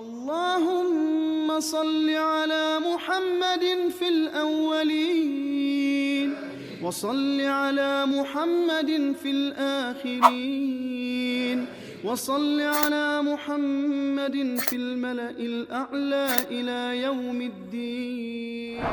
اللهم صل على محمد في الأولين وصل على محمد في الآخرين وصل على محمد في الملأ الأعلى إلى يوم الدين.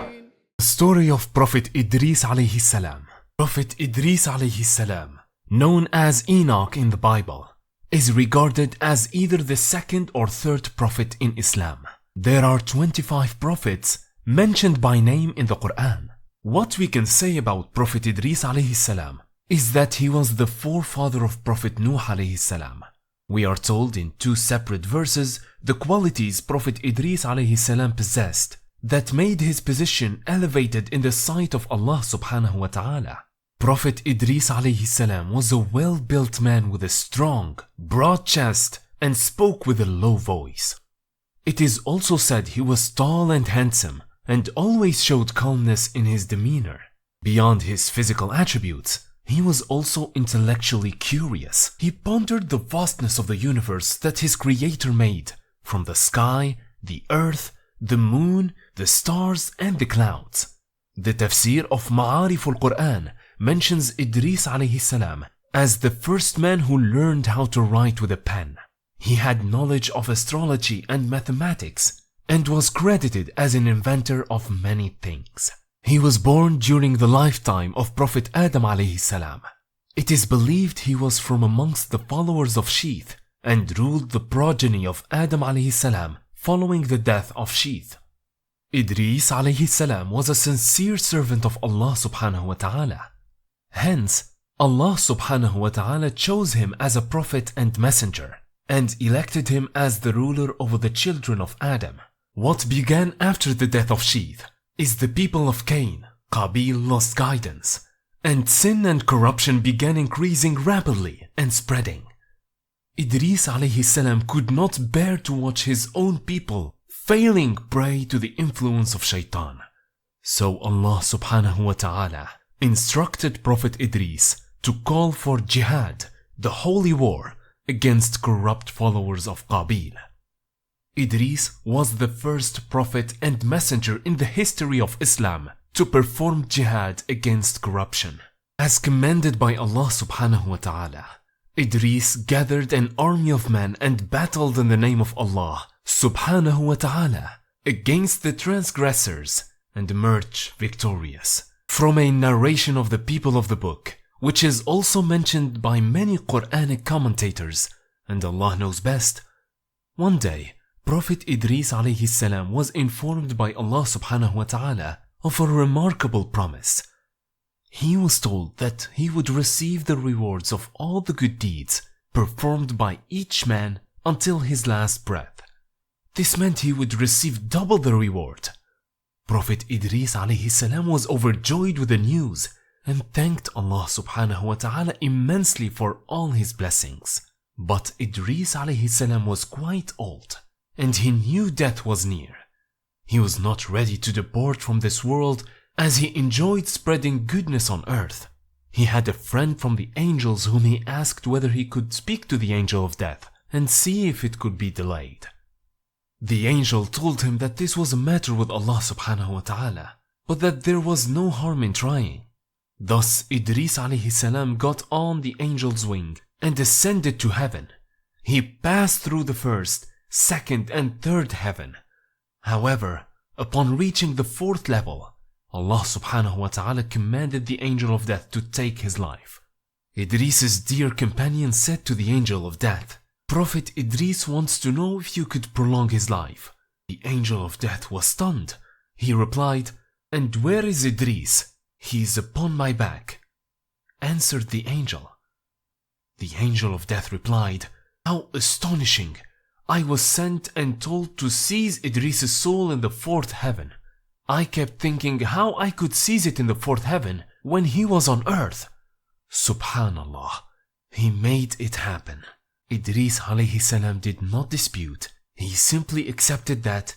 Story of Prophet Idris عليه السلام. Prophet Idris عليه السلام, known as Enoch in the Bible, is regarded as either the second or third prophet in Islam. There are 25 prophets mentioned by name in the Quran. What we can say about Prophet Idris عليه السلام is that he was the forefather of Prophet Nuh عليه السلام. We are told in two separate verses the qualities Prophet Idris عليه السلام possessed that made his position elevated in the sight of Allah subhanahu wa ta'ala. Prophet Idris عليه السلام was a well-built man with a strong, broad chest and spoke with a low voice. It is also said he was tall and handsome and always showed calmness in his demeanor. Beyond his physical attributes, he was also intellectually curious. He pondered the vastness of the universe that his creator made, from the sky, the earth, the moon, the stars and the clouds. The tafsir of Ma'arif al-Quran mentions Idris alayhi salam as the first man who learned how to write with a pen. He had knowledge of astrology and mathematics and was credited as an inventor of many things. He was born during the lifetime of Prophet Adam alayhi salam. It is believed he was from amongst the followers of Sheeth and ruled the progeny of Adam alayhi salam following the death of Sheeth. Idris alayhi salam was a sincere servant of Allah subhanahu wa ta'ala. Hence, Allah subhanahu wa ta'ala chose him as a prophet and messenger and elected him as the ruler over the children of Adam. What began after the death of Sheeth is the people of Cain. Qabil lost guidance, and sin and corruption began increasing rapidly and spreading. Idris alayhi salam could not bear to watch his own people failing prey to the influence of shaitan. So Allah subhanahu wa ta'ala instructed Prophet Idris to call for jihad, the holy war, against corrupt followers of Qabil. Idris was the first prophet and messenger in the history of Islam to perform jihad against corruption. As commanded by Allah subhanahu wa ta'ala, Idris gathered an army of men and battled in the name of Allah subhanahu wa ta'ala against the transgressors and emerged victorious. From a narration of the people of the book, which is also mentioned by many Quranic commentators, and Allah knows best, one day Prophet Idris alayhi salam was informed by Allah subhanahu wa ta'ala of a remarkable promise. He was told that he would receive the rewards of all the good deeds performed by each man until his last breath. This meant he would receive double the reward. Prophet Idris alayhi salam was overjoyed with the news and thanked Allah subhanahu wa ta'ala immensely for all his blessings. But Idris alayhi salam was quite old and he knew death was near. He was not ready to depart from this world as he enjoyed spreading goodness on earth. He had a friend from the angels whom he asked whether he could speak to the angel of death and see if it could be delayed. The angel told him that this was a matter with Allah subhanahu wa ta'ala, but that there was no harm in trying. Thus Idris alayhi salam got on the angel's wing and ascended to heaven. He passed through the first, second and third heaven. However, upon reaching the fourth level, Allah subhanahu wa ta'ala commanded the angel of death to take his life. Idris's dear companion said to the angel of death, "Prophet Idris wants to know if you could prolong his life." The angel of death was stunned. He replied, "And where is Idris? He is upon my back," answered the angel. The angel of death replied, "How astonishing! I was sent and told to seize Idris's soul in the fourth heaven. I kept thinking how I could seize it in the fourth heaven when he was on earth. Subhanallah, he made it happen." Idris alayhi salam did not dispute. He simply accepted that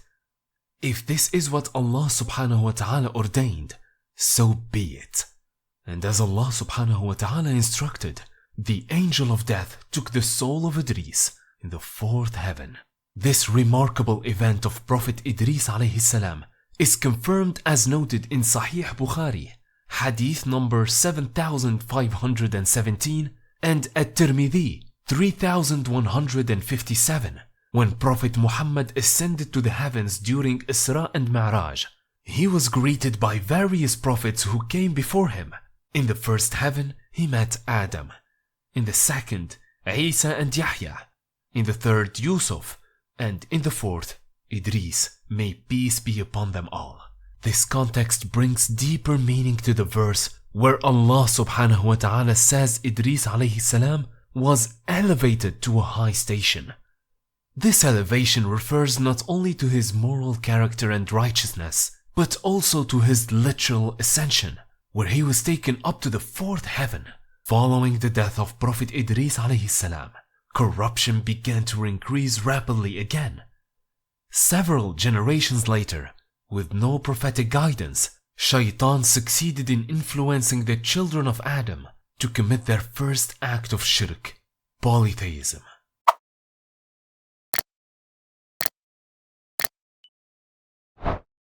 if this is what Allah subhanahu wa ta'ala ordained, so be it. And as Allah subhanahu wa ta'ala instructed, the angel of death took the soul of Idris in the fourth heaven. This remarkable event of Prophet Idris عليه السلام is confirmed as noted in Sahih Bukhari, hadith number 7517, and at-Tirmidhi 3157, when Prophet Muhammad ascended to the heavens during Isra and Mi'raj. He was greeted by various prophets who came before him. In the first heaven, he met Adam. In the second, Isa and Yahya. In the third, Yusuf. And in the fourth, Idris, may peace be upon them all. This context brings deeper meaning to the verse where Allah subhanahu wa ta'ala says Idris alayhi salam was elevated to a high station. This elevation refers not only to his moral character and righteousness, but also to his literal ascension, where he was taken up to the fourth heaven. Following the death of Prophet Idris alayhi salam, corruption began to increase rapidly again. Several generations later, with no prophetic guidance, Shaitan succeeded in influencing the children of Adam to commit their first act of shirk, polytheism.